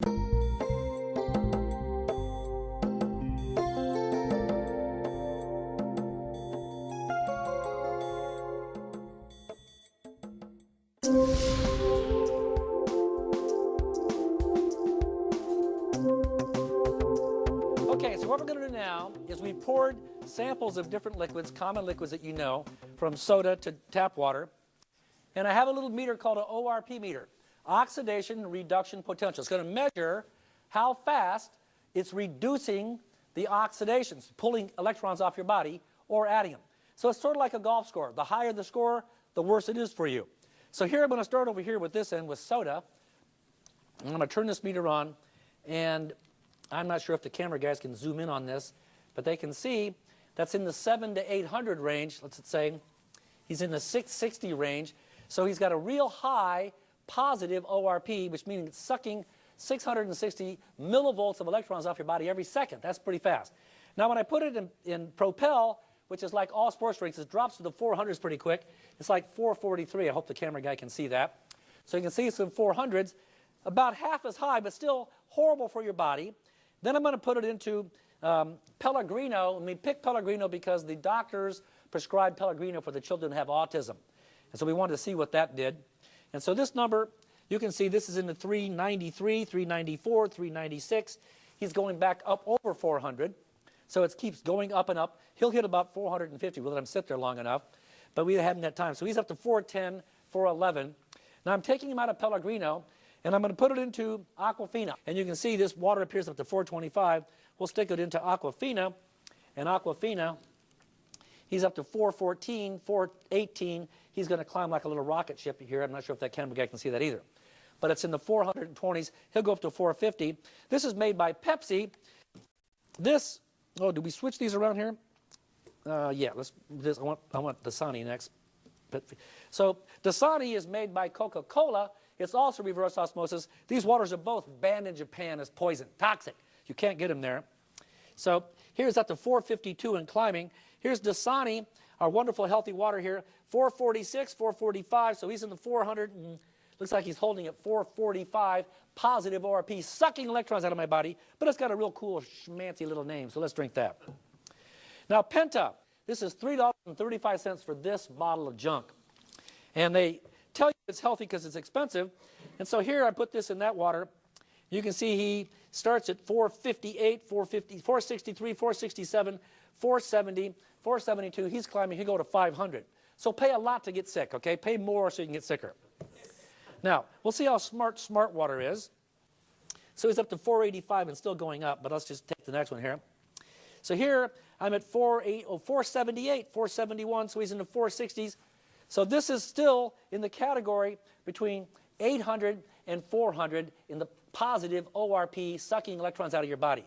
Okay, so what we're going to do now is we poured samples of different liquids, common liquids that you know, from soda to tap water. And I have a little meter called an ORP meter, oxidation reduction potential. It's going to measure how fast it's reducing the oxidations, pulling electrons off your body or adding them. So it's sort of like a golf score. The higher the score, the worse it is for you. So here I'm going to start over here with this end with soda. I'm going to turn this meter on, and I'm not sure if the camera guys can zoom in on this, but they can see that's in the 700 to 800 range. Let's say he's in the 660 range. So he's got a real high positive ORP, which means it's sucking 660 millivolts of electrons off your body every second. That's pretty fast. Now when I put it in Propel, which is like all sports drinks, it drops to the 400s pretty quick. It's like 443. I hope the camera guy can see that. So you can see it's in 400s, about half as high, but still horrible for your body. Then I'm going to put it into Pellegrino. And we picked Pellegrino because the doctors prescribed Pellegrino for the children who have autism. And so we wanted to see what that did. And so this number, you can see this is in the 393, 394, 396. He's going back up over 400. So it keeps going up and up. He'll hit about 450. We'll let him sit there long enough. But we haven't had time. So he's up to 410, 411. Now I'm taking him out of Pellegrino, and I'm going to put it into Aquafina. And you can see this water appears up to 425. We'll stick it into Aquafina. And Aquafina, he's up to 414, 418. He's going to climb like a little rocket ship here. I'm not sure if that camera guy can see that either. But it's in the 420s. He'll go up to 450. This is made by Pepsi. This, oh, do we switch these around here? Yeah, let's. I want Dasani next. So Dasani is made by Coca-Cola. It's also reverse osmosis. These waters are both banned in Japan as poison, toxic. You can't get them there. So here's up to 452 and climbing. Here's Dasani, our wonderful healthy water here, 446, 445. So he's in the 400, and looks like he's holding at 445, positive ORP, sucking electrons out of my body. But it's got a real cool, schmancy little name. So let's drink that. Now Penta, this is $3.35 for this bottle of junk. And they tell you it's healthy because it's expensive. And so here I put this in that water. You can see he starts at 458, 450, 463, 467, 470, 472. He's climbing. He'll go to 500. So pay a lot to get sick, okay? Pay more so you can get sicker. Now, we'll see how smart water is. So he's up to 485 and still going up, but let's just take the next one here. So here I'm at 478, 471, so he's in the 460s. So this is still in the category between 800 and 400 in the positive ORP, sucking electrons out of your body.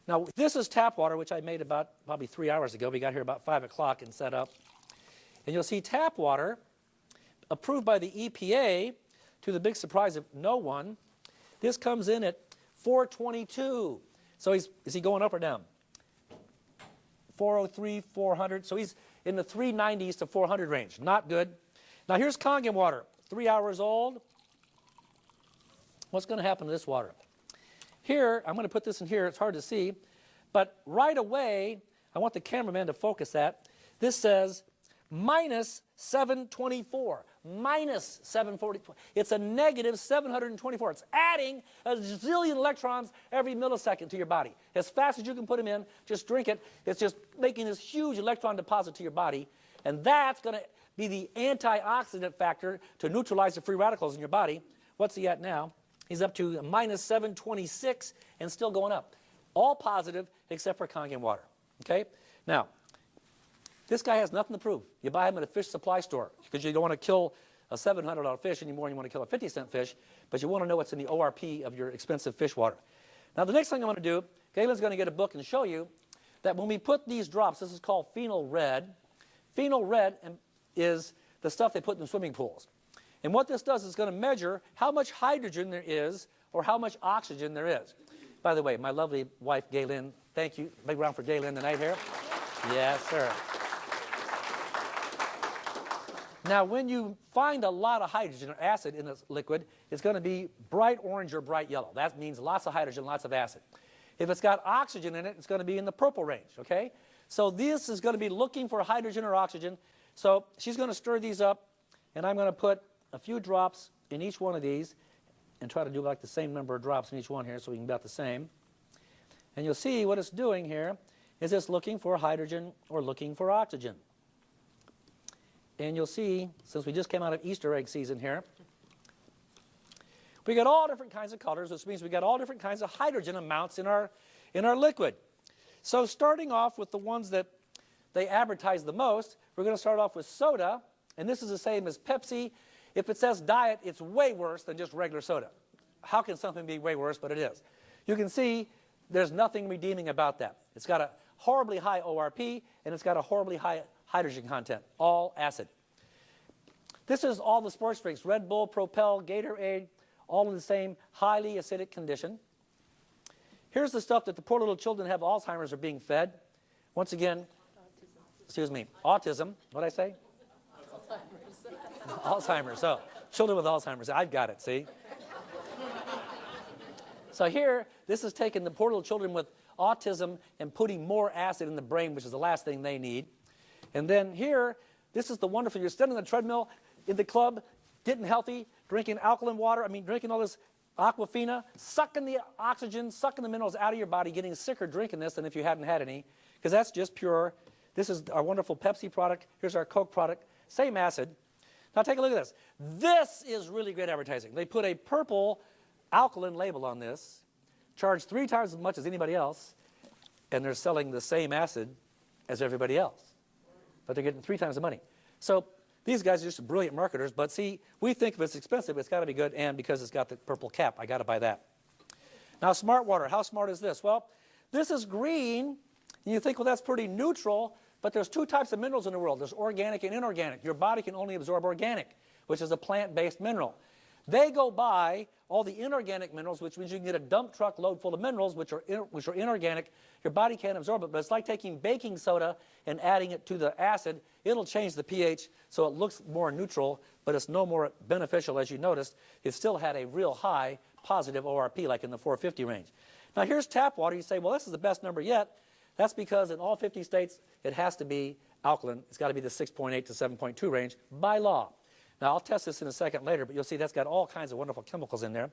Now, this is tap water, which I made about probably 3 hours ago. We got here about 5 o'clock and set up. And you'll see tap water, approved by the EPA, to the big surprise of no one. This comes in at 422. So is he going up or down? 403, 400. So he's in the 390s to 400 range. Not good. Now here's Kangen water, 3 hours old. What's going to happen to this water? Here, I'm going to put this in here. It's hard to see. But right away, I want the cameraman to focus that. This says minus 724, minus 740. It's a negative 724. It's adding a zillion electrons every millisecond to your body. As fast as you can put them in, just drink it. It's just making this huge electron deposit to your body. And that's going to be the antioxidant factor to neutralize the free radicals in your body. What's he at now? He's up to minus 726 and still going up. All positive except for Kangen water. Okay? Now, this guy has nothing to prove. You buy him at a fish supply store because you don't want to kill a $700 fish anymore. You want to kill a 50-cent fish, but you want to know what's in the ORP of your expensive fish water. Now, the next thing I'm going to do, Galen's going to get a book and show you that when we put these drops, this is called phenol red. Phenol red is the stuff they put in the swimming pools. And what this does is going to measure how much hydrogen there is or how much oxygen there is. By the way, my lovely wife, Galen, thank you. Big round for Galen tonight here. Yes, sir. Now, when you find a lot of hydrogen or acid in a liquid, it's going to be bright orange or bright yellow. That means lots of hydrogen, lots of acid. If it's got oxygen in it, it's going to be in the purple range, okay? So this is going to be looking for hydrogen or oxygen. So she's going to stir these up, and I'm going to put a few drops in each one of these and try to do like the same number of drops in each one here so we can be about the same. And you'll see what it's doing here is it's looking for hydrogen or looking for oxygen. And you'll see, since we just came out of Easter egg season here, we got all different kinds of colors, which means we got all different kinds of hydrogen amounts in our liquid. So starting off with the ones that they advertise the most, we're going to start off with soda, and this is the same as Pepsi. If it says diet, it's way worse than just regular soda. How can something be way worse? But it is. You can see there's nothing redeeming about that. It's got a horribly high ORP, and it's got a horribly high hydrogen content, all acid. This is all the sports drinks, Red Bull, Propel, Gatorade, all in the same highly acidic condition. Here's the stuff that the poor little children who have Alzheimer's are being fed. Once again, excuse me, autism. What did I say? Alzheimer's. So, children with Alzheimer's. I've got it, see? So here, this is taking the poor little children with autism and putting more acid in the brain, which is the last thing they need. And then here, this is the wonderful, you're standing on the treadmill in the club, getting healthy, drinking alkaline water, drinking all this Aquafina, sucking the oxygen, sucking the minerals out of your body, getting sicker drinking this than if you hadn't had any, because that's just pure. This is our wonderful Pepsi product. Here's our Coke product. Same acid. Now take a look at this. This is really great advertising. They put a purple alkaline label on this, charge 3 times as much as anybody else, and they're selling the same acid as everybody else. But they're getting 3 times the money. So these guys are just brilliant marketers. But see, we think if it's expensive, it's got to be good. And because it's got the purple cap, I got to buy that. Now, smart water. How smart is this? Well, this is green. And you think, well, that's pretty neutral. But there's 2 types of minerals in the world. There's organic and inorganic. Your body can only absorb organic, which is a plant-based mineral. They go by all the inorganic minerals, which means you can get a dump truck load full of minerals, which are inorganic. Your body can't absorb it, but it's like taking baking soda and adding it to the acid. It'll change the pH so it looks more neutral, but it's no more beneficial, as you noticed. It still had a real high positive ORP, like in the 450 range. Now, here's tap water. You say, well, this is the best number yet. That's because in all 50 states, it has to be alkaline. It's got to be the 6.8 to 7.2 range by law. Now, I'll test this in a second later, but you'll see that's got all kinds of wonderful chemicals in there.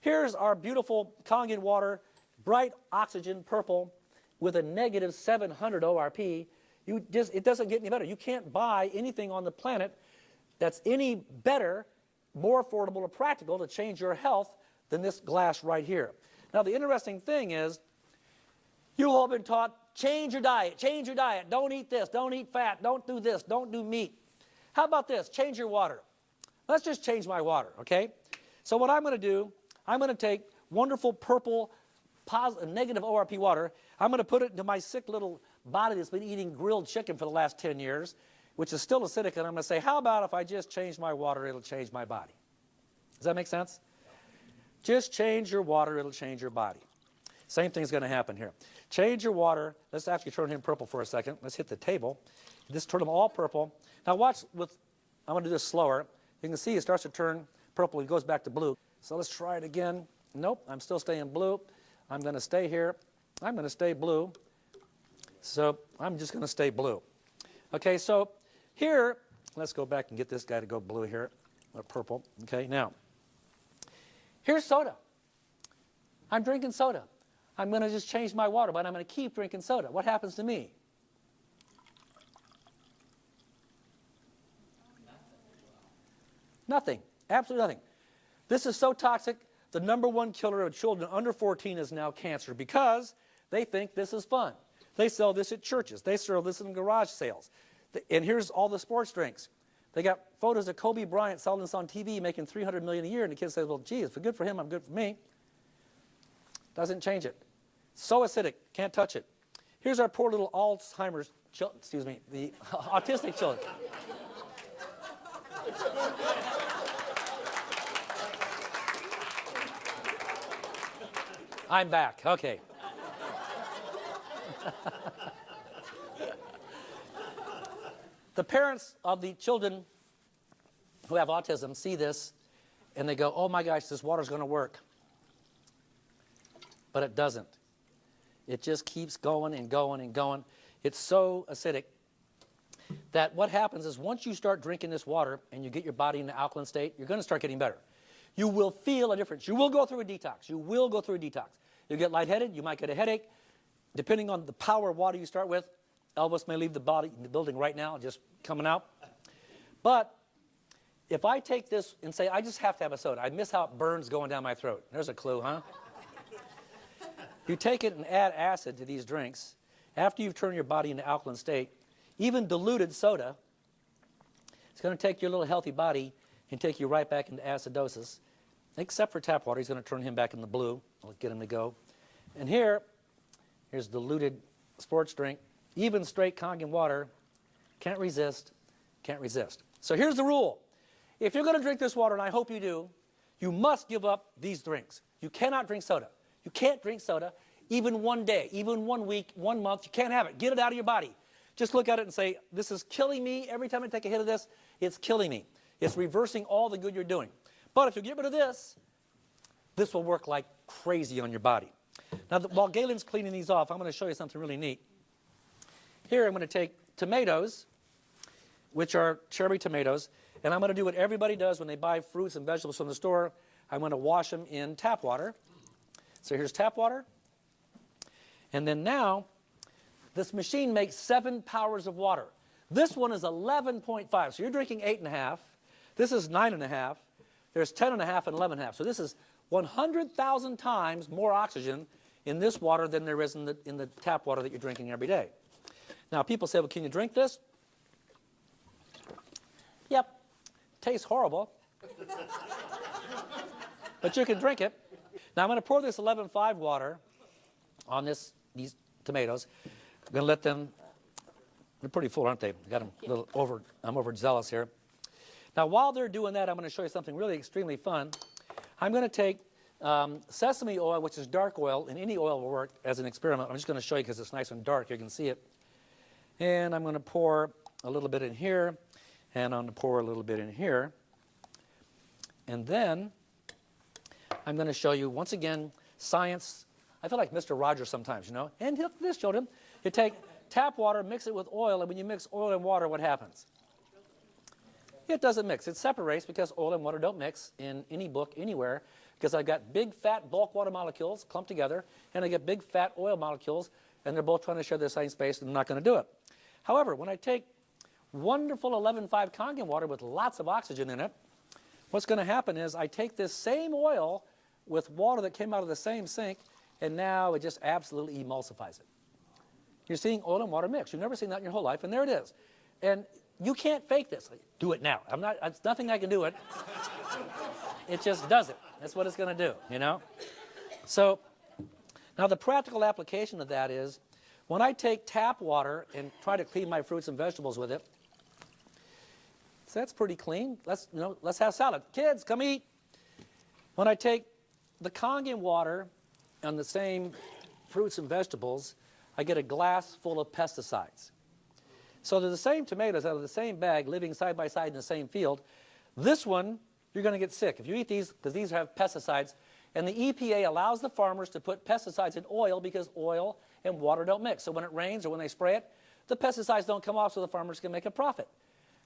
Here's our beautiful Kangen water, bright oxygen purple with a negative 700 ORP. It doesn't get any better. You can't buy anything on the planet that's any better, more affordable or practical to change your health than this glass right here. Now, the interesting thing is, you've all been taught, change your diet, don't eat this, don't eat fat, don't do this, don't do meat. How about this? Change your water. Let's just change my water, okay? So what I'm going to do, I'm going to take wonderful purple negative ORP water. I'm going to put it into my sick little body that's been eating grilled chicken for the last 10 years, which is still acidic, and I'm going to say, how about if I just change my water, it'll change my body? Does that make sense? Just change your water, it'll change your body. Same thing's going to happen here. Change your water. Let's actually turn him purple for a second. Let's hit the table. Just turn them all purple. Now watch, I'm going to do this slower. You can see it starts to turn purple. It goes back to blue. So let's try it again. Nope, I'm still staying blue. I'm going to stay here. I'm going to stay blue. So I'm just going to stay blue. Okay, so here, let's go back and get this guy to go blue here, or purple. Okay, now, here's soda. I'm drinking soda. I'm going to just change my water, but I'm going to keep drinking soda. What happens to me? Nothing. Absolutely nothing. This is so toxic, the #1 killer of children under 14 is now cancer because they think this is fun. They sell this at churches. They sell this in garage sales. And here's all the sports drinks. They got photos of Kobe Bryant selling this on TV, making $300 million a year, and the kid says, well, gee, if it's good for him, I'm good for me. Doesn't change it. So acidic, can't touch it. Here's our poor little Alzheimer's, the autistic children. I'm back, okay. The parents of the children who have autism see this and they go, oh my gosh, this water's going to work. But it doesn't. It just keeps going and going and going. It's so acidic that what happens is once you start drinking this water and you get your body in the alkaline state, you're going to start getting better. You will feel a difference. You will go through a detox. You will go through a detox. You'll get lightheaded. You might get a headache. Depending on the power of water you start with, Elvis may leave the building right now, just coming out. But if I take this and say, I just have to have a soda, I miss how it burns going down my throat. There's a clue, huh? You take it and add acid to these drinks. After you've turned your body into alkaline state, even diluted soda, it's going to take your little healthy body and take you right back into acidosis. Except for tap water, he's going to turn him back into blue. I'll get him to go. And here's diluted sports drink. Even straight Kangen water, can't resist, can't resist. So here's the rule. If you're going to drink this water, and I hope you do, you must give up these drinks. You cannot drink soda. You can't drink soda even one day, even 1 week, 1 month. You can't have it. Get it out of your body. Just look at it and say, this is killing me. Every time I take a hit of this, it's killing me. It's reversing all the good you're doing. But if you get rid of this, this will work like crazy on your body. Now, while Galen's cleaning these off, I'm going to show you something really neat. Here, I'm going to take tomatoes, which are cherry tomatoes, and I'm going to do what everybody does when they buy fruits and vegetables from the store. I'm going to wash them in tap water. So here's tap water. And then now, this machine makes 7 powers of water. This one is 11.5. So you're drinking 8.5. This is 9.5. There's 10.5 and 11.5. So this is 100,000 times more oxygen in this water than there is in the tap water that you're drinking every day. Now, people say, well, can you drink this? Yep. Tastes horrible. But you can drink it. Now, I'm going to pour this 11.5 water on these tomatoes. I'm going to let them, they're pretty full, aren't they? Got them a little I'm overzealous here. Now, while they're doing that, I'm going to show you something really extremely fun. I'm going to take sesame oil, which is dark oil, and any oil will work as an experiment. I'm just going to show you because it's nice and dark. You can see it. And I'm going to pour a little bit in here, and I'm going to pour a little bit in here. And then I'm going to show you, once again, science. I feel like Mr. Rogers sometimes, you know. And this showed him. You take tap water, mix it with oil, and when you mix oil and water, what happens? It doesn't mix. It separates because oil and water don't mix in any book, anywhere, because I've got big, fat bulk water molecules clumped together, and I get big, fat oil molecules, and they're both trying to share the same space, and they're not going to do it. However, when I take wonderful 11.5 Kangen water with lots of oxygen in it, what's going to happen is I take this same oil with water that came out of the same sink, and now it just absolutely emulsifies it. You're seeing oil and water mix. You've never seen that in your whole life, and there it is. And you can't fake this. Do it now. It's nothing I can do it. It just does it. That's what it's going to do, you know? So now the practical application of that is when I take tap water and try to clean my fruits and vegetables with it, so that's pretty clean. Let's have salad. Kids, come eat. When I take the Kangen water on the same fruits and vegetables, I get a glass full of pesticides. So they're the same tomatoes out of the same bag living side by side in the same field. This one, you're going to get sick. If you eat these, because these have pesticides, and the EPA allows the farmers to put pesticides in oil because oil and water don't mix. So when it rains or when they spray it, the pesticides don't come off so the farmers can make a profit.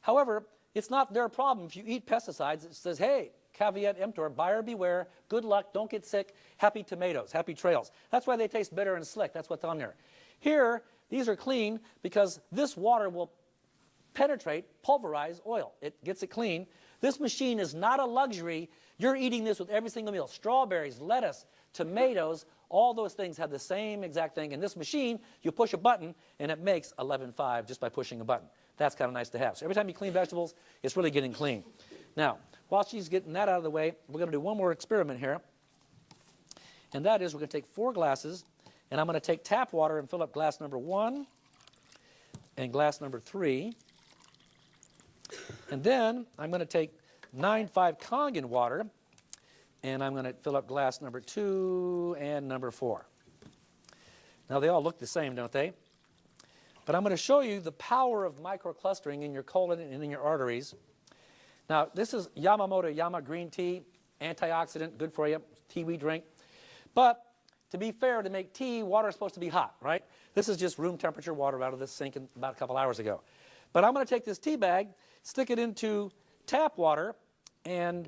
However, it's not their problem. If you eat pesticides, it says, hey, caveat emptor, buyer beware, good luck, don't get sick, happy tomatoes, happy trails. That's why they taste bitter and slick. That's what's on there. Here, these are clean because this water will penetrate, pulverize oil. It gets it clean. This machine is not a luxury. You're eating this with every single meal. Strawberries, lettuce, tomatoes, all those things have the same exact thing. In this machine, you push a button, and it makes 11.5 just by pushing a button. That's kind of nice to have. So every time you clean vegetables, it's really getting clean. Now, while she's getting that out of the way, we're going to do one more experiment here. And that is we're going to take 4 glasses, and I'm going to take tap water and fill up glass number 1 and glass number 3. And then I'm going to take 9.5 Kangen water, and I'm going to fill up glass number 2 and number 4. Now, they all look the same, don't they? But I'm going to show you the power of microclustering in your colon and in your arteries. Now, this is Yamamoto Yama green tea, antioxidant, good for you, tea we drink. But to be fair, to make tea, water is supposed to be hot, right? This is just room temperature water out of this sink about a couple hours ago. But I'm going to take this tea bag, stick it into tap water, and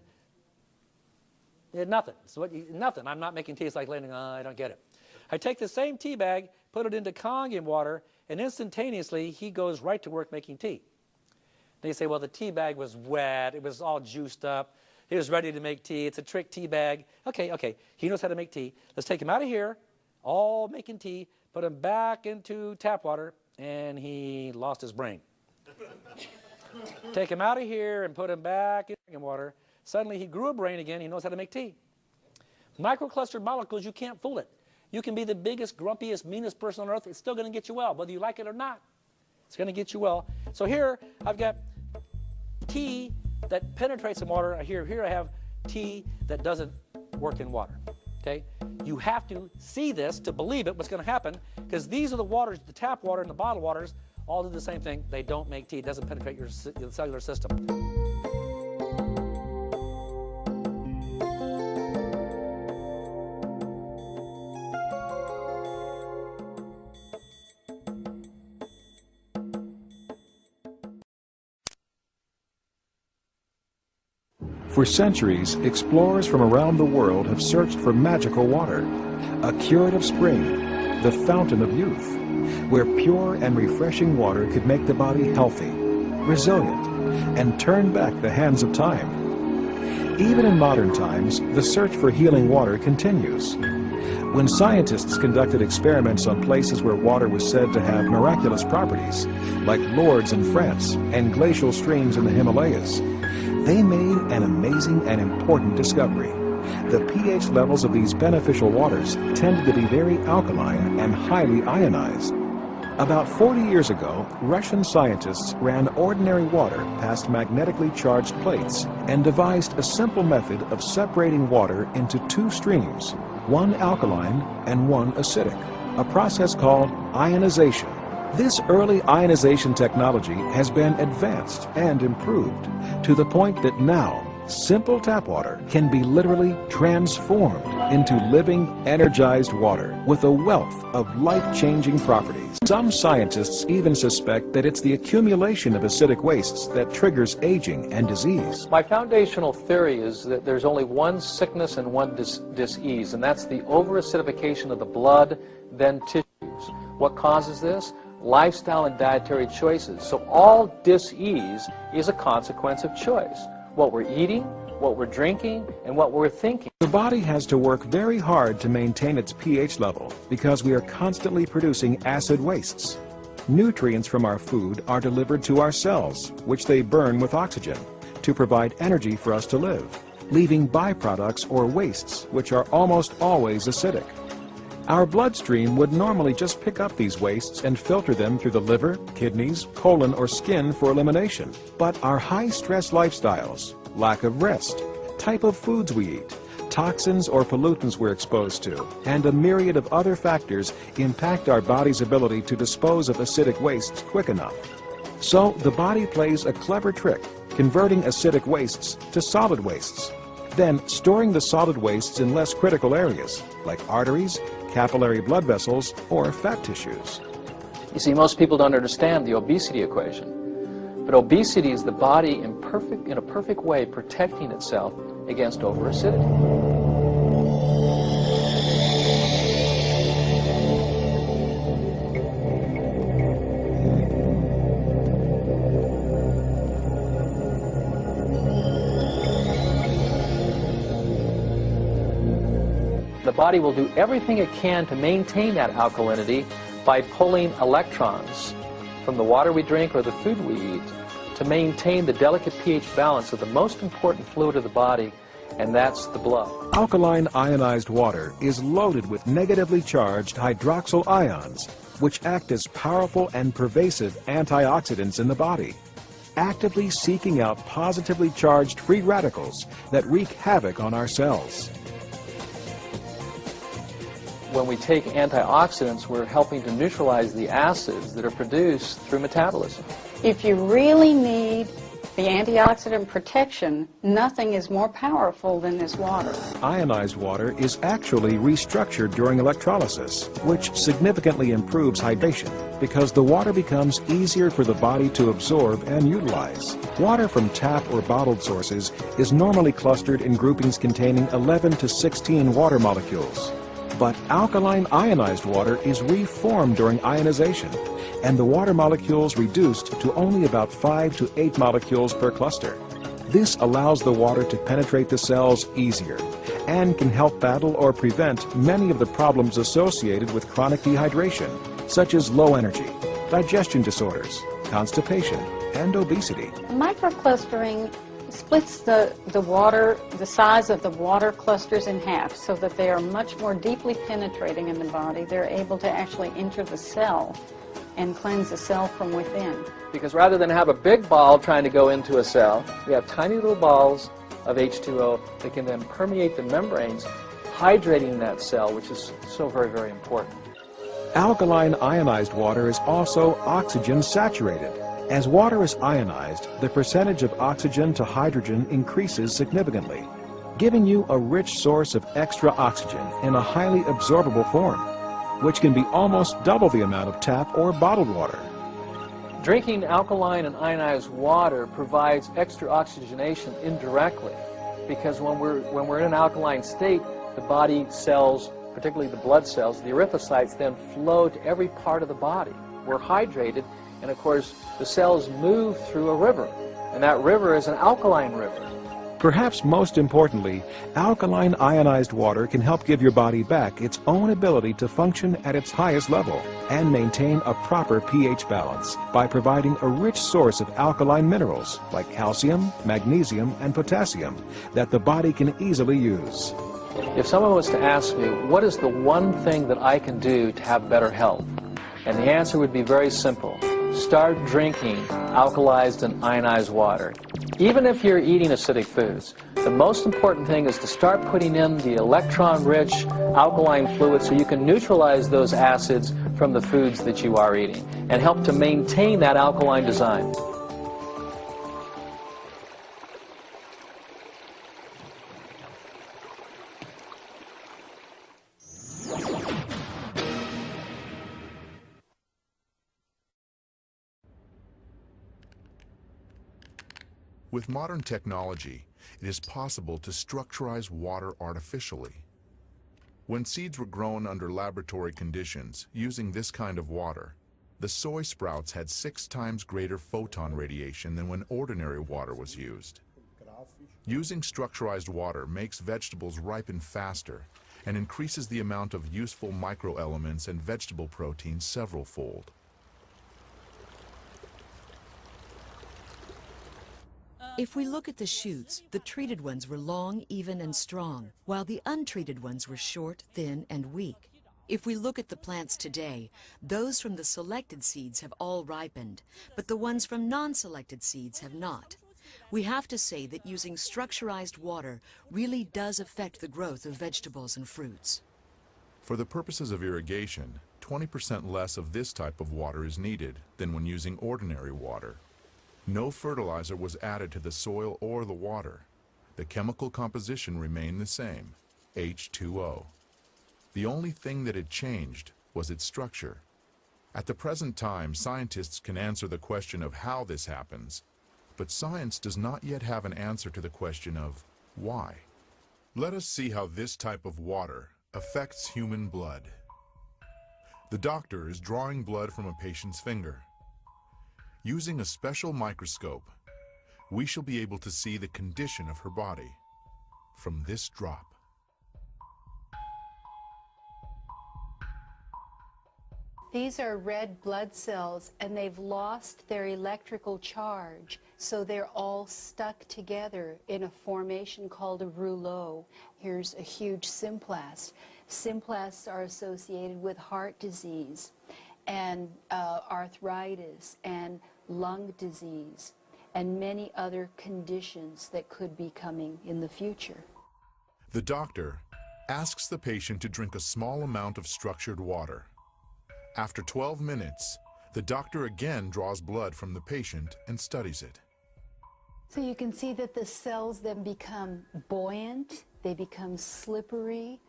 nothing. So nothing. I'm not making tea. It's like landing, I don't get it. I take the same tea bag, put it into Kangen water, and instantaneously he goes right to work making tea. They say, well, the tea bag was wet. It was all juiced up. He was ready to make tea. It's a trick tea bag. Okay. He knows how to make tea. Let's take him out of here, all making tea, put him back into tap water, and he lost his brain. Take him out of here and put him back in drinking water. Suddenly he grew a brain again. He knows how to make tea. Microclustered molecules, you can't fool it. You can be the biggest, grumpiest, meanest person on earth. It's still going to get you well, whether you like it or not. It's going to get you well. So here I've got tea that penetrates in water. Here I have tea that doesn't work in water. Okay? You have to see this to believe it, what's going to happen, because these are the waters, the tap water and the bottled waters, all do the same thing. They don't make tea. It doesn't penetrate your cellular system. For centuries, explorers from around the world have searched for magical water, a curative spring, the fountain of youth, where pure and refreshing water could make the body healthy, resilient, and turn back the hands of time. Even in modern times, the search for healing water continues. When scientists conducted experiments on places where water was said to have miraculous properties, like Lourdes in France and glacial streams in the Himalayas, they made an amazing and important discovery. The pH levels of these beneficial waters tended to be very alkaline and highly ionized. About 40 years ago, Russian scientists ran ordinary water past magnetically charged plates and devised a simple method of separating water into two streams, one alkaline and one acidic, a process called ionization. This early ionization technology has been advanced and improved to the point that now simple tap water can be literally transformed into living, energized water with a wealth of life-changing properties. Some scientists even suspect that it's the accumulation of acidic wastes that triggers aging and disease. My foundational theory is that there's only one sickness and one dis-ease, and that's the over-acidification of the blood, then tissues. What causes this? Lifestyle and dietary choices. So all dis-ease is a consequence of choice. What we're eating, what we're drinking, and what we're thinking. The body has to work very hard to maintain its pH level because we are constantly producing acid wastes. Nutrients from our food are delivered to our cells, which they burn with oxygen to provide energy for us to live, leaving byproducts or wastes, which are almost always acidic. Our bloodstream would normally just pick up these wastes and filter them through the liver, kidneys, colon, or skin for elimination. But our high-stress lifestyles, lack of rest, type of foods we eat, toxins or pollutants we're exposed to, and a myriad of other factors impact our body's ability to dispose of acidic wastes quick enough. So the body plays a clever trick, converting acidic wastes to solid wastes, then storing the solid wastes in less critical areas, like arteries, capillary blood vessels, or fat tissues. You see, most people don't understand the obesity equation. But obesity is the body in a perfect way protecting itself against over-acidity. The body will do everything it can to maintain that alkalinity by pulling electrons from the water we drink or the food we eat to maintain the delicate pH balance of the most important fluid of the body, and that's the blood. Alkaline ionized water is loaded with negatively charged hydroxyl ions, which act as powerful and pervasive antioxidants in the body, actively seeking out positively charged free radicals that wreak havoc on our cells. When we take antioxidants, we're helping to neutralize the acids that are produced through metabolism. If you really need the antioxidant protection, nothing is more powerful than this water. Ionized water is actually restructured during electrolysis, which significantly improves hydration because the water becomes easier for the body to absorb and utilize. Water from tap or bottled sources is normally clustered in groupings containing 11 to 16 water molecules. But alkaline ionized water is reformed during ionization, and the water molecules reduced to only about 5 to 8 molecules per cluster. This allows the water to penetrate the cells easier and can help battle or prevent many of the problems associated with chronic dehydration, such as low energy, digestion disorders, constipation, and obesity. Microclustering splits the size of the water clusters in half so that they are much more deeply penetrating in the body. They're able to actually enter the cell and cleanse the cell from within. Because rather than have a big ball trying to go into a cell, we have tiny little balls of H2O that can then permeate the membranes, hydrating that cell, which is so very, very important. Alkaline ionized water is also oxygen saturated. As water is ionized, the percentage of oxygen to hydrogen increases significantly, giving you a rich source of extra oxygen in a highly absorbable form, which can be almost double the amount of tap or bottled water. Drinking alkaline and ionized water provides extra oxygenation indirectly, because when we're in an alkaline state, the body cells, particularly the blood cells, the erythrocytes, then flow to every part of the body. We're hydrated, and of course the cells move through a river, and that river is an alkaline river. Perhaps most importantly, alkaline ionized water can help give your body back its own ability to function at its highest level and maintain a proper pH balance by providing a rich source of alkaline minerals like calcium, magnesium, and potassium that the body can easily use. If someone was to ask me, what is the one thing that I can do to have better health? And the answer would be very simple. Start drinking alkalized and ionized water. Even if you're eating acidic foods, the most important thing is to start putting in the electron-rich alkaline fluid so you can neutralize those acids from the foods that you are eating and help to maintain that alkaline design. With modern technology, it is possible to structurize water artificially. When seeds were grown under laboratory conditions using this kind of water, the soy sprouts had 6 times greater photon radiation than when ordinary water was used. Using structurized water makes vegetables ripen faster and increases the amount of useful microelements and vegetable proteins several-fold. If we look at the shoots, the treated ones were long, even, and strong, while the untreated ones were short, thin, and weak. If we look at the plants today, those from the selected seeds have all ripened, but the ones from non-selected seeds have not. We have to say that using structurized water really does affect the growth of vegetables and fruits. For the purposes of irrigation, 20% less of this type of water is needed than when using ordinary water. No fertilizer was added to the soil or the water. The chemical composition remained the same, H2O. The only thing that had changed was its structure. At the present time, scientists can answer the question of how this happens, but science does not yet have an answer to the question of why. Let us see how this type of water affects human blood. The doctor is drawing blood from a patient's finger. Using a special microscope, we shall be able to see the condition of her body from this drop. These are red blood cells, and they've lost their electrical charge, so they're all stuck together in a formation called a rouleau. Here's a huge symplast. Symplasts are associated with heart disease and arthritis and lung disease and many other conditions that could be coming in the future. The doctor asks the patient to drink a small amount of structured water. After 12 minutes, the doctor again draws blood from the patient and studies it. So you can see that the cells then become buoyant, they become slippery,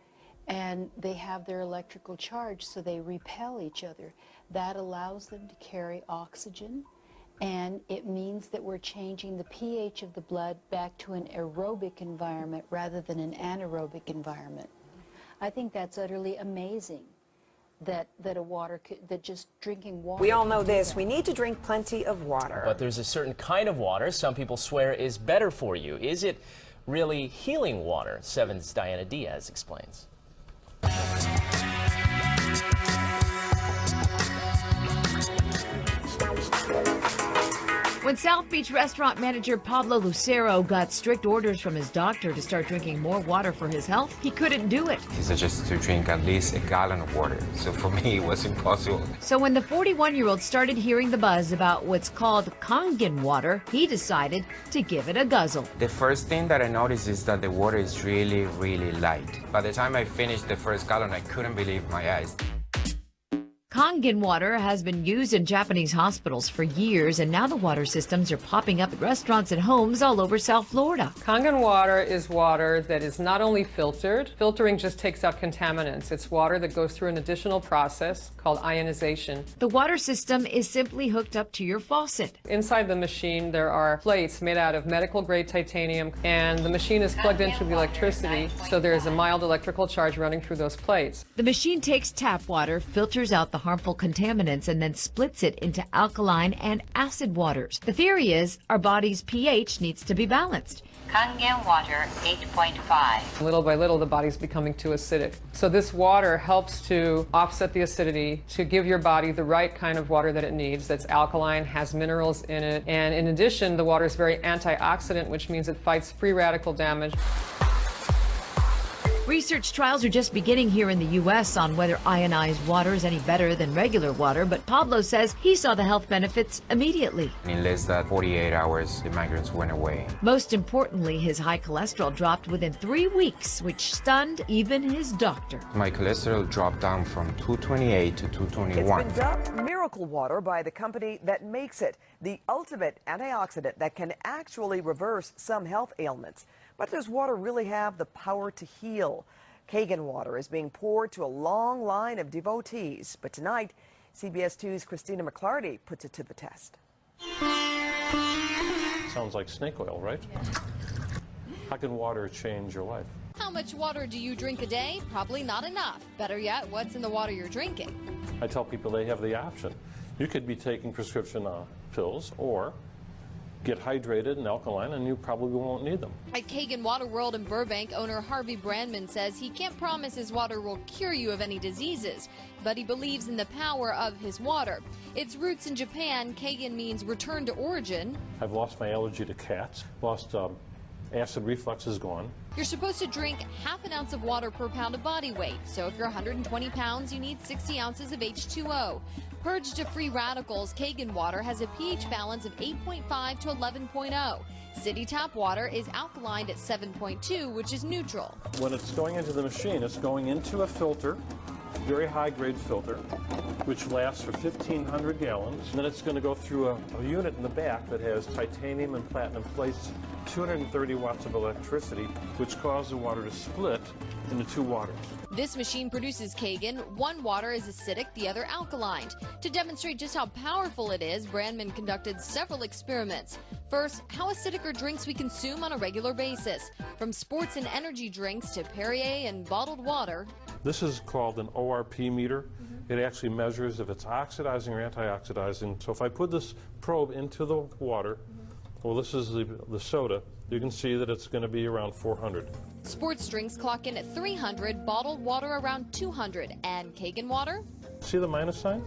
and they have their electrical charge, so they repel each other. That allows them to carry oxygen, and it means that we're changing the pH of the blood back to an aerobic environment rather than an anaerobic environment. I think that's utterly amazing. That just drinking water. We all know can do this. that. We need to drink plenty of water. But there's a certain kind of water some people swear is better for you. Is it really healing water? 7's Diana Diaz explains. When South Beach restaurant manager Pablo Lucero got strict orders from his doctor to start drinking more water for his health, he couldn't do it. He suggested to drink at least a gallon of water, so for me it was impossible. So when the 41-year-old started hearing the buzz about what's called Kangen water, he decided to give it a guzzle. The first thing that I noticed is that the water is really, really light. By the time I finished the first gallon, I couldn't believe my eyes. Kangen water has been used in Japanese hospitals for years, and now the water systems are popping up at restaurants and homes all over South Florida. Kangen water is water that is not only filtered. Filtering just takes out contaminants. It's water that goes through an additional process called ionization. The water system is simply hooked up to your faucet. Inside the machine, there are plates made out of medical-grade titanium, and the machine is plugged into the electricity, so there is a mild electrical charge running through those plates. The machine takes tap water, filters out the harmful contaminants, and then splits it into alkaline and acid waters. The theory is our body's pH needs to be balanced. Kangen water 8.5. Little by little, the body's becoming too acidic. So this water helps to offset the acidity, to give your body the right kind of water that it needs, that's alkaline, has minerals in it, and in addition, the water is very antioxidant, which means it fights free radical damage. Research trials are just beginning here in the U.S. on whether ionized water is any better than regular water, but Pablo says he saw the health benefits immediately. In less than 48 hours, the migraines went away. Most importantly, his high cholesterol dropped within 3 weeks, which stunned even his doctor. My cholesterol dropped down from 228 to 221. It's been dubbed miracle water by the company that makes it, the ultimate antioxidant that can actually reverse some health ailments. But does water really have the power to heal? Kangen water is being poured to a long line of devotees. But tonight, CBS 2's Christina McClarty puts it to the test. Sounds like snake oil, right? How can water change your life? How much water do you drink a day? Probably not enough. Better yet, what's in the water you're drinking? I tell people they have the option. You could be taking prescription pills or get hydrated and alkaline, and you probably won't need them. At Kangen Water World in Burbank, owner Harvey Brandman says he can't promise his water will cure you of any diseases, but he believes in the power of his water. Its roots in Japan, Kangen means return to origin. I've lost my allergy to cats, lost acid reflux is gone. You're supposed to drink half an ounce of water per pound of body weight. So if you're 120 pounds, you need 60 ounces of H2O. Purged of free radicals, Kangen water has a pH balance of 8.5 to 11.0. City tap water is alkaline at 7.2, which is neutral. When it's going into the machine, it's going into a filter, very high-grade filter, which lasts for 1,500 gallons. And then it's going to go through a unit in the back that has titanium and platinum plates, 230 watts of electricity, which causes the water to split into two waters. This machine produces Kangen. One water is acidic, the other alkaline. To demonstrate just how powerful it is, Brandman conducted several experiments. First, how acidic are drinks we consume on a regular basis? From sports and energy drinks to Perrier and bottled water. This is called an ORP meter. It actually measures if it's oxidizing or antioxidizing. So if I put this probe into the water, well, this is the soda, you can see that it's going to be around 400. Sports drinks clock in at 300, bottled water around 200, and Kangen water? See the minus sign?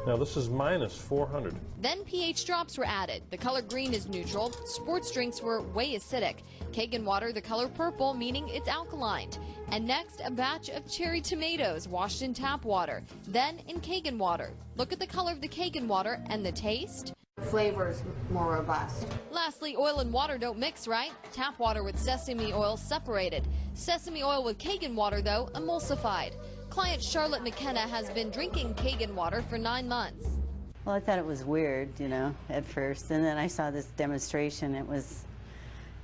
Now this is minus 400. Then pH drops were added. The color green is neutral. Sports drinks were way acidic. Kangen water, the color purple, meaning it's alkaline. And next, a batch of cherry tomatoes washed in tap water, then in Kangen water. Look at the color of the Kangen water and the taste. Flavor is more robust. Lastly, oil and water don't mix, right? Tap water with sesame oil separated. Sesame oil with Kangen water, though, emulsified. Client Charlotte McKenna has been drinking Kangen water for 9 months. Well, I thought it was weird, you know, at first, and then I saw this demonstration. It was,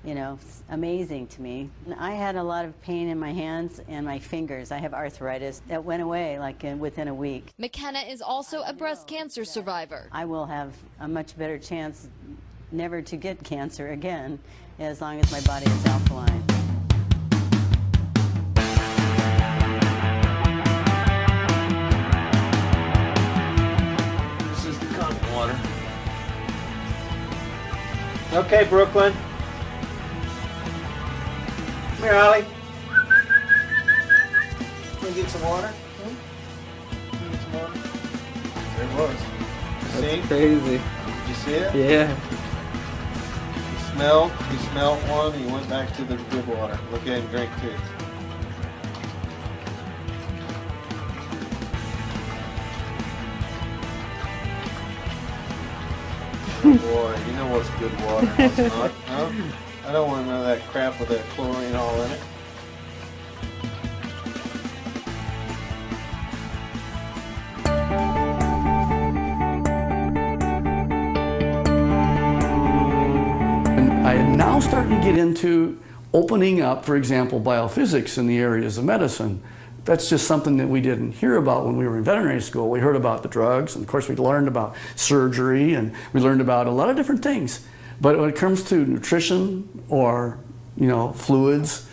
you know, amazing to me. I had a lot of pain in my hands and my fingers. I have arthritis that went away like within a week. McKenna is also a breast cancer survivor. I will have a much better chance never to get cancer again as long as my body is alkaline. This is the Kangen water. Okay, Brooklyn. Come here, Ollie. Want to get some water? Get some water? There it was. You see? Crazy. Did you see it? Yeah. He smelled one, he went back to the good water. Look at it and drink too. Boy, you know what's good water and what's not, huh? I don't want none of that crap with that chlorine all in it. I am now starting to get into opening up, for example, biophysics in the areas of medicine. That's just something that we didn't hear about when we were in veterinary school. We heard about the drugs, and of course we learned about surgery, and we learned about a lot of different things. But when it comes to nutrition or, you know, fluids,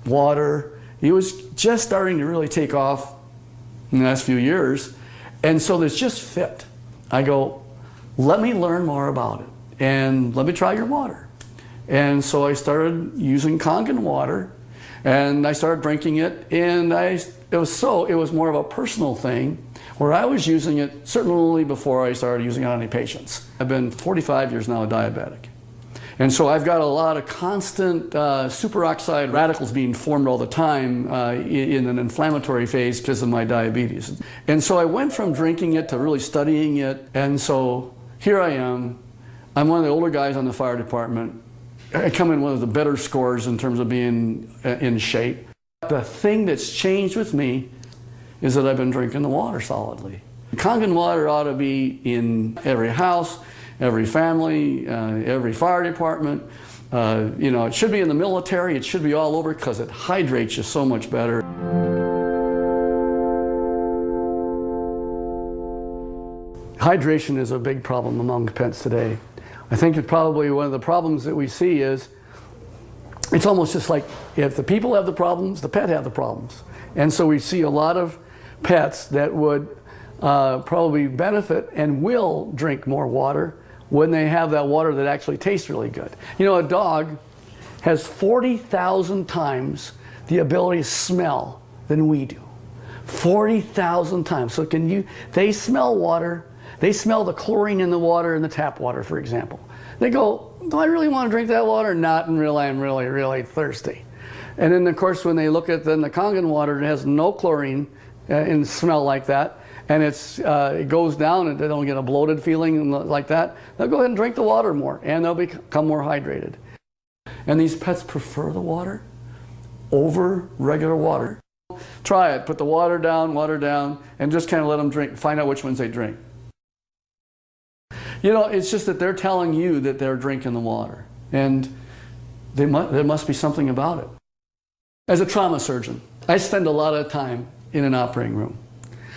water, it was just starting to really take off in the last few years. And so this just fit. I go, let me learn more about it, and let me try your water. And so I started using Kangen water, and I started drinking it, and it was more of a personal thing where I was using it certainly before I started using it on any patients. I've been 45 years now a diabetic. And so I've got a lot of constant superoxide radicals being formed all the time in an inflammatory phase because of my diabetes. And so I went from drinking it to really studying it, and so here I am. I'm one of the older guys on the fire department. I come in one of the better scores in terms of being in shape. The thing that's changed with me is that I've been drinking the water solidly. Kangen water ought to be in every house, every family, every fire department. You know, it should be in the military. It should be all over because it hydrates you so much better. Hydration is a big problem among pets today. I think that probably one of the problems that we see is it's almost just like if the people have the problems, the pet have the problems. And so we see a lot of pets that would probably benefit and will drink more water when they have that water that actually tastes really good. You know, a dog has 40,000 times the ability to smell than we do. 40,000 times. So they smell water. They smell the chlorine in the water, in the tap water, for example. They go, do I really want to drink that water? Not, and really, I'm really, really thirsty. And then, of course, when they look at the Kangen water, it has no chlorine and smell like that, and it goes down and they don't get a bloated feeling like that, they'll go ahead and drink the water more, and they'll become more hydrated. And these pets prefer the water over regular water. Try it. Put the water down, and just kind of let them drink. Find out which ones they drink. You know, it's just that they're telling you that they're drinking the water, and there must be something about it. As a trauma surgeon, I spend a lot of time in an operating room.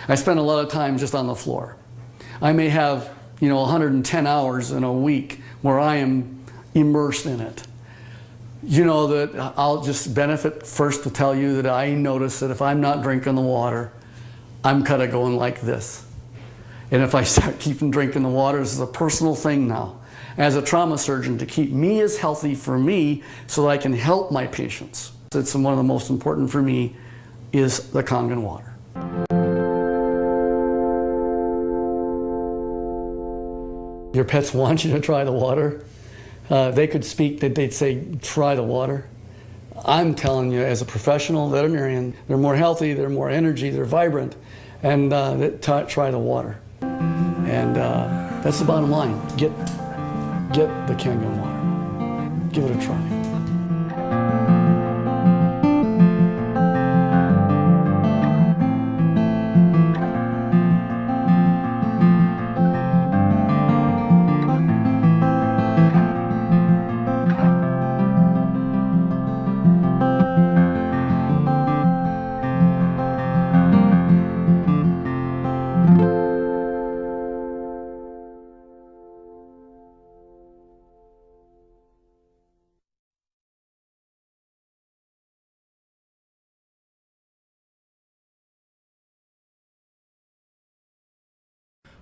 I spend a lot of time just on the floor. I may have, 110 hours in a week where I am immersed in it. You know that I'll just benefit first to tell you that I notice that if I'm not drinking the water, I'm kind of going like this. And if I start keeping drinking the water, this is a personal thing now, as a trauma surgeon, to keep me as healthy for me so that I can help my patients. It's one of the most important for me is the Kangen water. Your pets want you to try the water. They could speak, they'd say, try the water. I'm telling you, as a professional veterinarian, they're more healthy, they're more energy, they're vibrant, and try the water. And that's the bottom line. Get the Kangen water. Give it a try.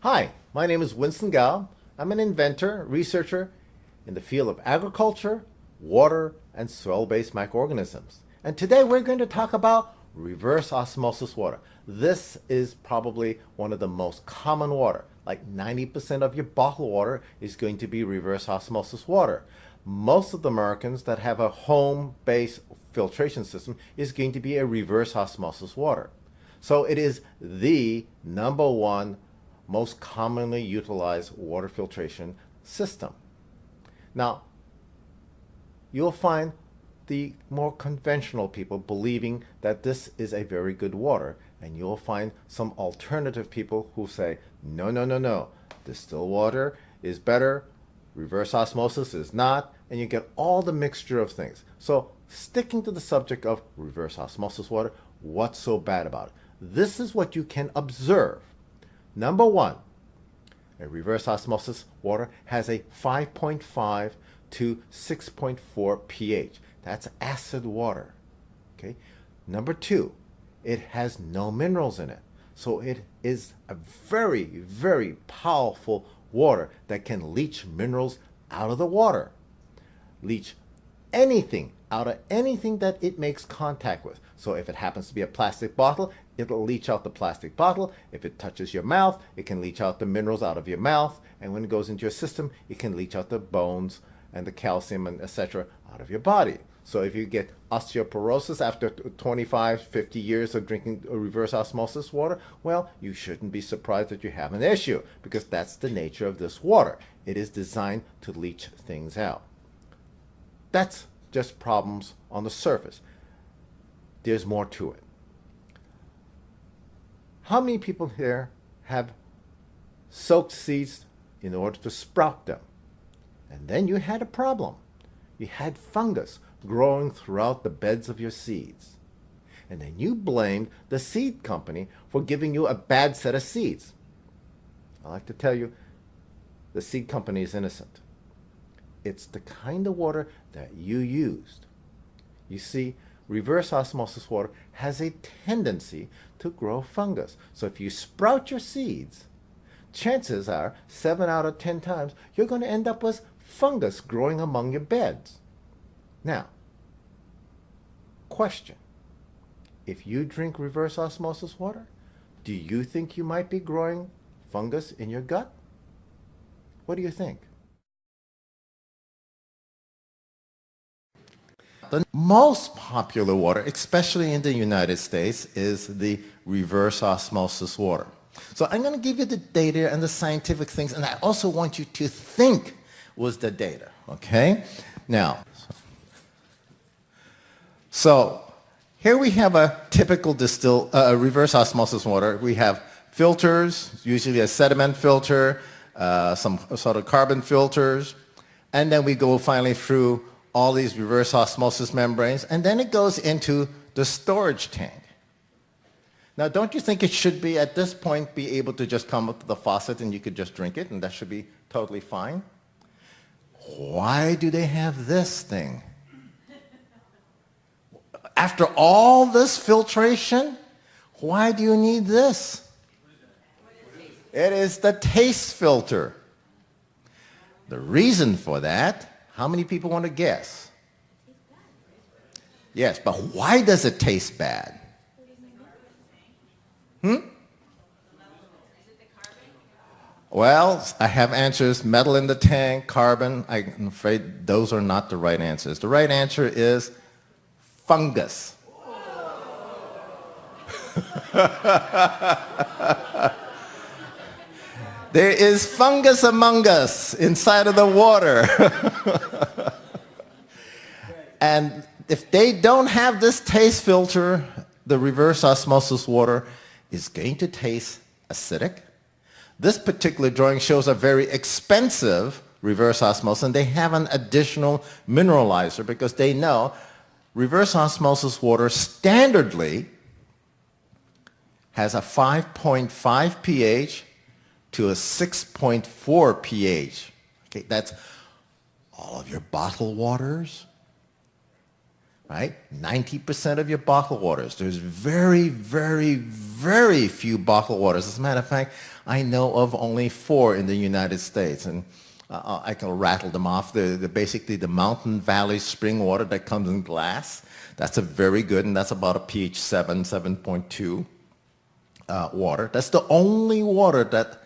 Hi, my name is Winston Gao. I'm an inventor, researcher in the field of agriculture, water, and soil-based microorganisms. And today we're going to talk about reverse osmosis water. This is probably one of the most common water. Like 90% of your bottled water is going to be reverse osmosis water. Most of the Americans that have a home-based filtration system is going to be a reverse osmosis water. So it is the #1 most commonly utilized water filtration system. Now, you'll find the more conventional people believing that this is a very good water, and you'll find some alternative people who say, no, no, no, no, distilled water is better, reverse osmosis is not, and you get all the mixture of things. So sticking to the subject of reverse osmosis water, what's so bad about it? This is what you can observe. #1, a reverse osmosis water has a 5.5 to 6.4 pH. That's acid water. Okay. #2, it has no minerals in it. So it is a very, very powerful water that can leach minerals out of the water. Leach anything out of anything that it makes contact with. So if it happens to be a plastic bottle, it'll leach out the plastic bottle. If it touches your mouth, it can leach out the minerals out of your mouth. And when it goes into your system, it can leach out the bones and the calcium and etc. out of your body. So if you get osteoporosis after 25, 50 years of drinking reverse osmosis water, well, you shouldn't be surprised that you have an issue, because that's the nature of this water. It is designed to leach things out. That's just problems on the surface. There's more to it. How many people here have soaked seeds in order to sprout them? And then you had a problem. You had fungus growing throughout the beds of your seeds. And then you blamed the seed company for giving you a bad set of seeds. I like to tell you, the seed company is innocent. It's the kind of water that you used. You see, reverse osmosis water has a tendency to grow fungus. So if you sprout your seeds, chances are 7 out of 10 times you're going to end up with fungus growing among your beds. Now, question. If you drink reverse osmosis water, do you think you might be growing fungus in your gut? What do you think? The most popular water, especially in the United States, is the reverse osmosis water. So I'm going to give you the data and the scientific things, and I also want you to think was the data, okay? Now, so here we have a typical reverse osmosis water. We have filters, usually a sediment filter, some sort of carbon filters, and then we go finally through all these reverse osmosis membranes, and then it goes into the storage tank. Now, don't you think it should be, at this point, be able to just come up to the faucet and you could just drink it, and that should be totally fine? Why do they have this thing? After all this filtration, why do you need this? It is the taste filter. The reason for that, how many people want to guess? Yes, but why does it taste bad? Well, I have answers. Metal in the tank, carbon. I'm afraid those are not the right answers. The right answer is fungus. There is fungus among us inside of the water. And if they don't have this taste filter, the reverse osmosis water is going to taste acidic. This particular drawing shows a very expensive reverse osmosis, and they have an additional mineralizer because they know reverse osmosis water standardly has a 5.5 pH to a 6.4 pH. Okay, that's all of your bottled waters, right? 90% of your bottled waters. There's very, very, very few bottled waters. As a matter of fact, I know of only 4 in the United States, and I can rattle them off. Basically the Mountain Valley spring water that comes in glass. That's a very good, and that's about a pH 7, 7.2 water. That's the only water that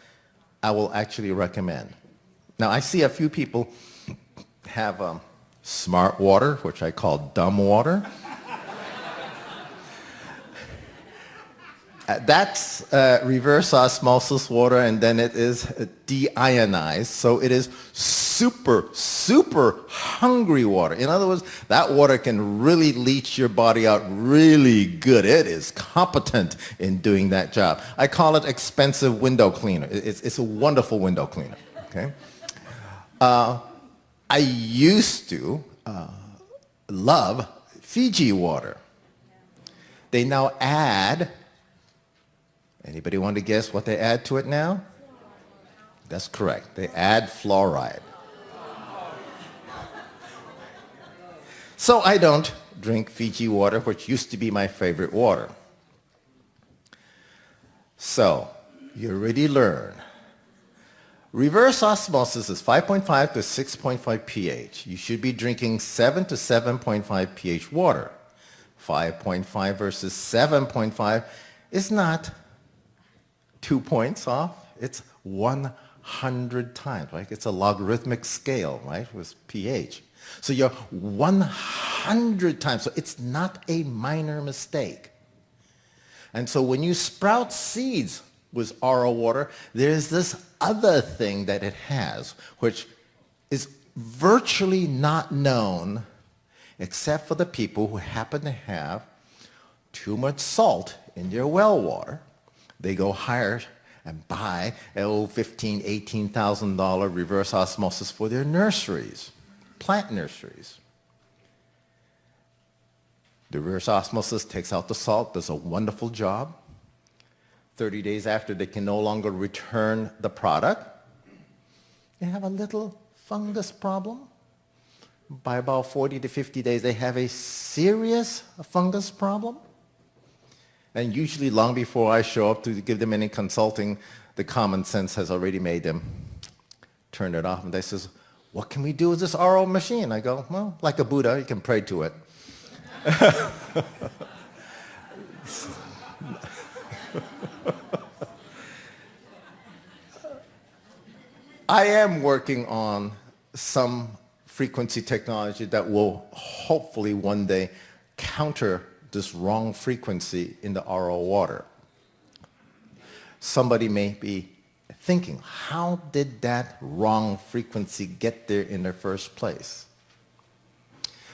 I will actually recommend. Now, I see a few people have smart water, which I call dumb water. That's reverse osmosis water, and then it is deionized, so it is super, super hungry water. In other words, that water can really leach your body out really good. It is competent in doing that job. I call it expensive window cleaner. It's a wonderful window cleaner. Okay. I used to love Fiji water. They now add. Anybody want to guess what they add to it now? That's correct. They add fluoride. So I don't drink Fiji water, which used to be my favorite water. So you already learned. Reverse osmosis is 5.5 to 6.5 pH. You should be drinking 7 to 7.5 pH water. 5.5 versus 7.5 is not 2 points off, it's 100 times, right? It's a logarithmic scale, right, with pH. So you're 100 times, so it's not a minor mistake. And so when you sprout seeds with RO water, there's this other thing that it has, which is virtually not known except for the people who happen to have too much salt in their well water. They go hire and buy $15,000, $18,000 reverse osmosis for their nurseries, plant nurseries. The reverse osmosis takes out the salt, does a wonderful job. 30 days after, they can no longer return the product. They have a little fungus problem. By about 40 to 50 days, they have a serious fungus problem. And usually long before I show up to give them any consulting, the common sense has already made them turn it off. And they says, what can we do with this RO machine? I go, well, like a Buddha, you can pray to it. I am working on some frequency technology that will hopefully one day counter this wrong frequency in the RO water. Somebody may be thinking, how did that wrong frequency get there in the first place?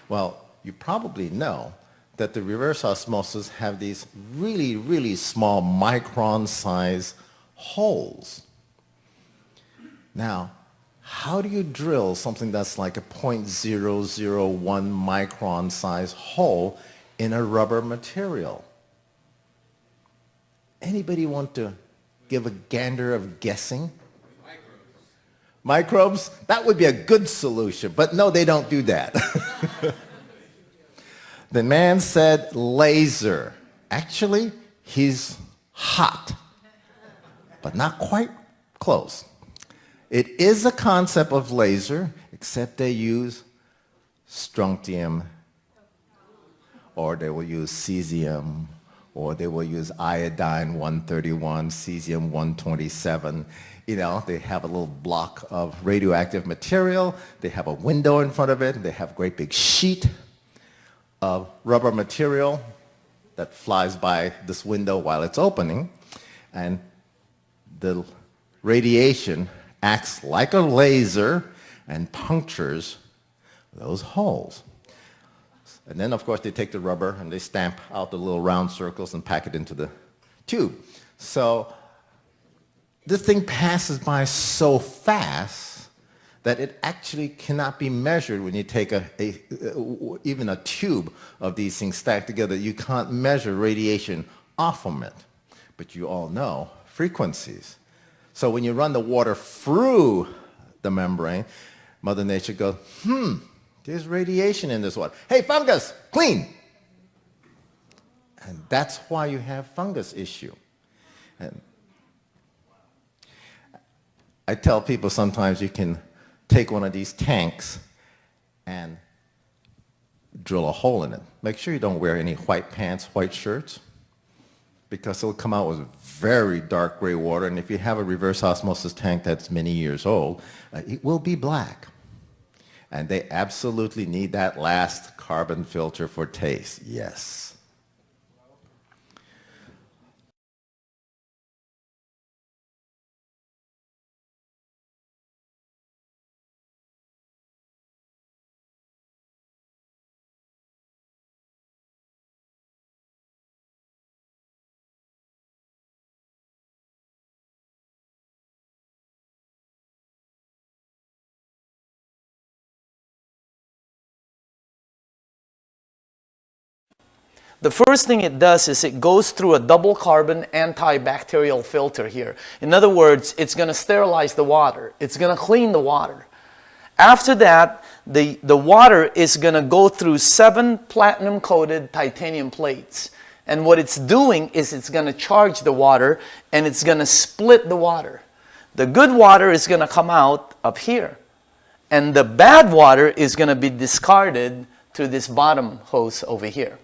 Well, you probably know that the reverse osmosis have these really, really small micron-size holes. Now, how do you drill something that's like a 0.001 micron size hole in a rubber material? Anybody want to give a gander of guessing? Microbes? That would be a good solution, but no, they don't do that. The man said laser. Actually, he's hot, but not quite close. It is a concept of laser, except they use strontium, or they will use cesium, or they will use iodine 131, cesium 127. You know, they have a little block of radioactive material, they have a window in front of it, they have a great big sheet of rubber material that flies by this window while it's opening, and the radiation acts like a laser and punctures those holes. And then, of course, they take the rubber and they stamp out the little round circles and pack it into the tube. So this thing passes by so fast that it actually cannot be measured when you take even a tube of these things stacked together. You can't measure radiation off from it. But you all know frequencies. So when you run the water through the membrane, Mother Nature goes, there's radiation in this water. Hey, fungus, clean. And that's why you have fungus issue. And I tell people sometimes you can take one of these tanks and drill a hole in it. Make sure you don't wear any white pants, white shirts, because it'll come out with very dark gray water, and if you have a reverse osmosis tank that's many years old, it will be black. And they absolutely need that last carbon filter for taste, yes. The first thing it does is it goes through a double carbon antibacterial filter here. In other words, it's going to sterilize the water. It's going to clean the water. After that, the water is going to go through 7 platinum-coated titanium plates. And what it's doing is it's going to charge the water and it's going to split the water. The good water is going to come out up here. And the bad water is going to be discarded through this bottom hose over here.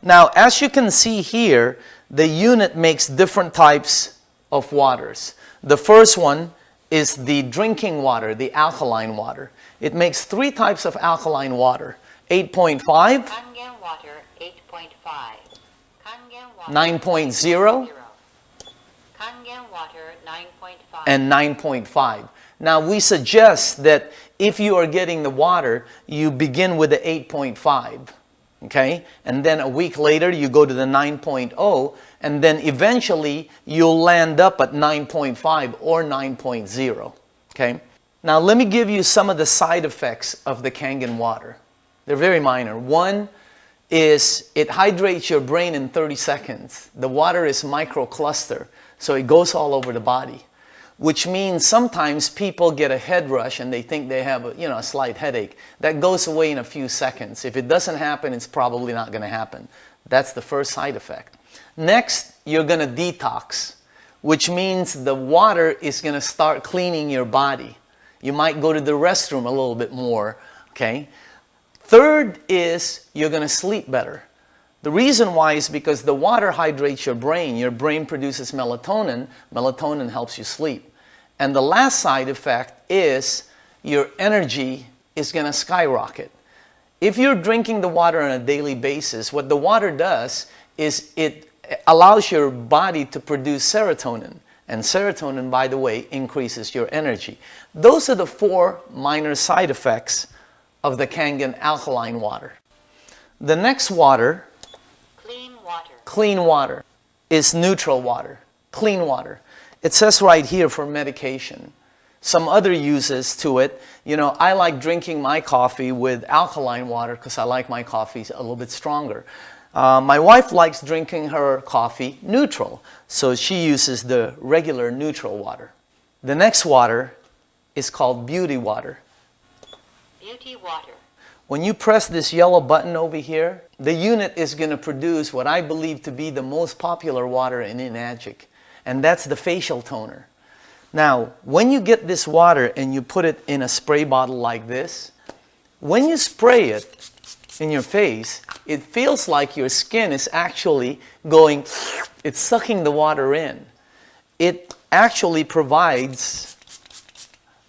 Now, as you can see here, the unit makes different types of waters. The first one is the drinking water, the alkaline water. It makes 3 types of alkaline water: 8.5, Kangen water 8.5, Kangen water 9.0, Kangen water 9.5, and 9.5. Now, we suggest that if you are getting the water, you begin with the 8.5. Okay, and then a week later you go to the 9.0, and then eventually you'll land up at 9.5 or 9.0. Okay, now let me give you some of the side effects of the Kangen water. They're very minor. One is it hydrates your brain in 30 seconds. The water is microcluster, so it goes all over the body, which means sometimes people get a head rush and they think they have a slight headache. That goes away in a few seconds. If it doesn't happen, it's probably not going to happen. That's the first side effect. Next, you're going to detox, which means the water is going to start cleaning your body. You might go to the restroom a little bit more, okay? Third is you're going to sleep better. The reason why is because the water hydrates your brain. Your brain produces melatonin. Melatonin helps you sleep. And the last side effect is your energy is going to skyrocket. If you're drinking the water on a daily basis, what the water does is it allows your body to produce serotonin. And serotonin, by the way, increases your energy. Those are the 4 minor side effects of the Kangen alkaline water. The next water, clean water, is neutral water, clean water. It says right here for medication. Some other uses to it, I like drinking my coffee with alkaline water because I like my coffee a little bit stronger. My wife likes drinking her coffee neutral, so she uses the regular neutral water. The next water is called beauty water. beauty water. When you press this yellow button over here, the unit is going to produce what I believe to be the most popular water in Enagic, and that's the facial toner. Now, when you get this water and you put it in a spray bottle like this, when you spray it in your face, it feels like your skin is actually going, it's sucking the water in. It actually provides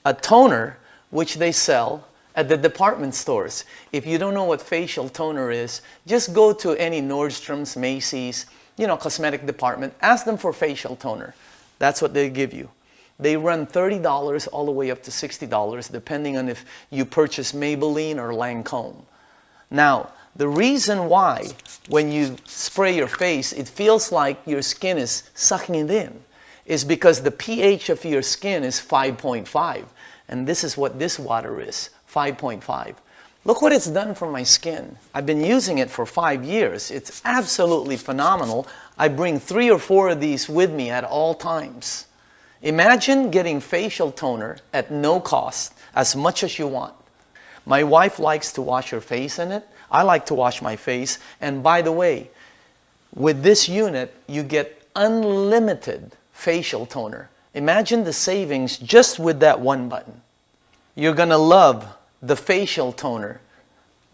a toner which they sell at the department stores. If you don't know what facial toner is, just go to any Nordstrom's, Macy's, cosmetic department, ask them for facial toner. That's what they give you. They run $30 all the way up to $60, depending on if you purchase Maybelline or Lancome. Now, the reason why when you spray your face, it feels like your skin is sucking it in, is because the pH of your skin is 5.5. And this is what this water is, 5.5. Look what it's done for my skin. I've been using it for 5 years. It's absolutely phenomenal. I bring 3 or 4 of these with me at all times. Imagine getting facial toner at no cost, as much as you want. My wife likes to wash her face in it. I like to wash my face. And by the way, with this unit, you get unlimited facial toner. Imagine the savings just with that one button. You're going to love the facial toner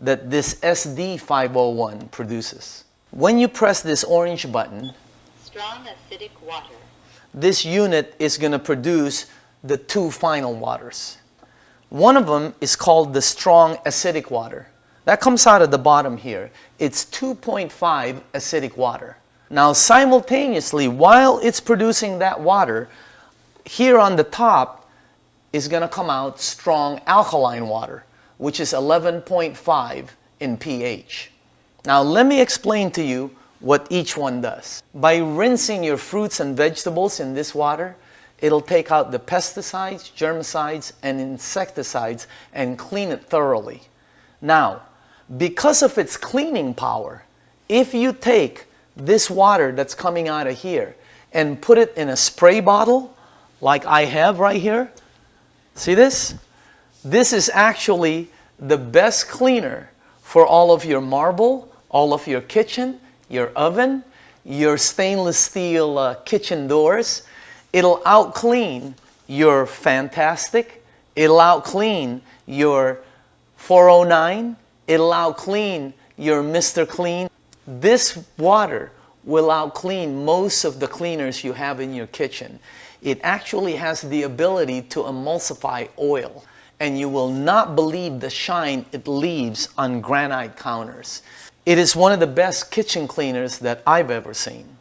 that this SD501 produces. When you press this orange button, Strong acidic water. this unit is going to produce the two final waters. One of them is called the strong acidic water. That comes out of the bottom here. It's 2.5 acidic water. Now simultaneously, while it's producing that water, here on the top is going to come out strong alkaline water, which is 11.5 in pH. Now let me explain to you what each one does. By rinsing your fruits and vegetables in this water, it'll take out the pesticides, germicides, and insecticides and clean it thoroughly. Now, because of its cleaning power, if you take this water that's coming out of here and put it in a spray bottle, like I have right here, see this? This is actually the best cleaner for all of your marble, all of your kitchen, your oven, your stainless steel kitchen doors. It'll out-clean your Fantastic. It'll out-clean your 409. It'll out-clean your Mr. Clean. This water will out-clean most of the cleaners you have in your kitchen. It actually has the ability to emulsify oil, and you will not believe the shine it leaves on granite counters. It is one of the best kitchen cleaners that I've ever seen.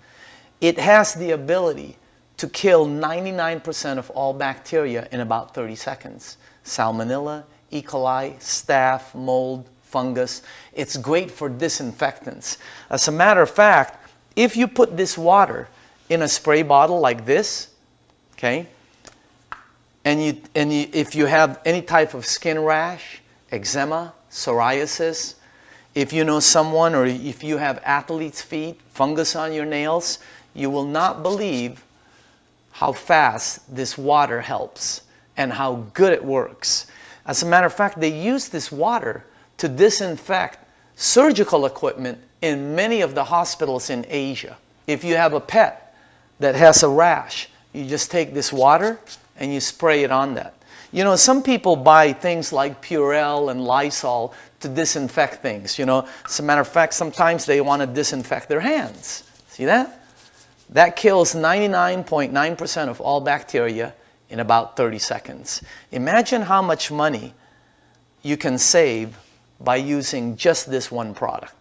It has the ability to kill 99% of all bacteria in about 30 seconds. Salmonella, E. coli, staph, mold, fungus. It's great for disinfectants. As a matter of fact, if you put this water in a spray bottle like this, okay, if you have any type of skin rash, eczema, psoriasis, if you know someone or if you have athlete's feet, fungus on your nails, you will not believe how fast this water helps and how good it works. As a matter of fact, they use this water to disinfect surgical equipment in many of the hospitals in Asia. If you have a pet that has a rash, you just take this water and you spray it on that. You know, some people buy things like Purell and Lysol to disinfect things. You know, as a matter of fact, sometimes they want to disinfect their hands. See that? That kills 99.9% of all bacteria in about 30 seconds. Imagine how much money you can save by using just this one product.